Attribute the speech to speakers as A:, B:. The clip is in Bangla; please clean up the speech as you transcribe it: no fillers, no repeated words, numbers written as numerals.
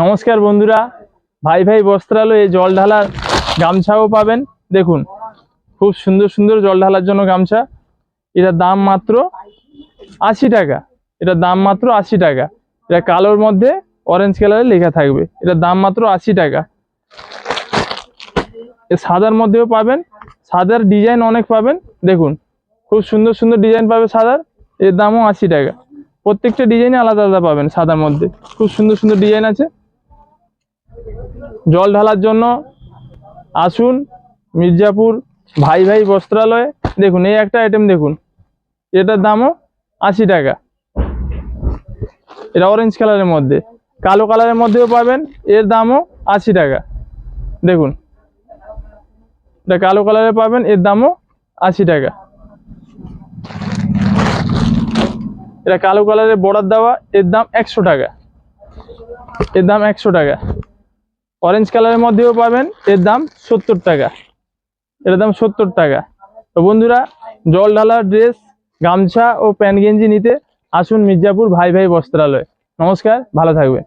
A: নমস্কার বন্ধুরা, ভাই ভাই বস্ত্রালয়ে জল ঢালার গামছাও পাবেন। দেখুন, খুব সুন্দর সুন্দর জল ঢালার জন্য গামছা। এটার দাম মাত্র 80 টাকা। এটার দাম মাত্র 80 টাকা। এটা কালোর মধ্যে অরেঞ্জ কালারে লেখা থাকবে। এটার দাম মাত্র 80 টাকা। সাদার মধ্যেও পাবেন, সাদার ডিজাইন অনেক পাবেন। দেখুন, খুব সুন্দর সুন্দর ডিজাইন পাবে সাদার। এর দামও 80 টাকা। প্রত্যেকটা ডিজাইনে আলাদা আলাদা পাবেন। সাদার মধ্যে খুব সুন্দর সুন্দর ডিজাইন আছে। জল ঢালার জন্য আসুন মির্জাপুর ভাই ভাই বস্ত্রালয়ে। দেখুন, এই একটা আইটেম দেখুন, এটার দামও 80 টাকা। এটা অরেঞ্জ কালারের মধ্যে, কালো কালারের মধ্যেও পাবেন। এর দামও 80 টাকা। দেখুন, এটা কালো কালারে পাবেন, এর দামও 80 টাকা। এটা কালো কালারের বর্ডার দেওয়া, এর দাম 100 টাকা। এর দাম 100 টাকা। অরেঞ্জ কালারের মধ্যেও পাবেন, এর দাম 70 টাকা। এর দাম 70 টাকা। তো বন্ধুরা, জল ঢালার ড্রেস, গামছা ও প্যান্ট গেঞ্জি নিতে আসুন মির্জাপুর ভাই ভাই বস্ত্রালয়। নমস্কার, ভালো থাকবেন।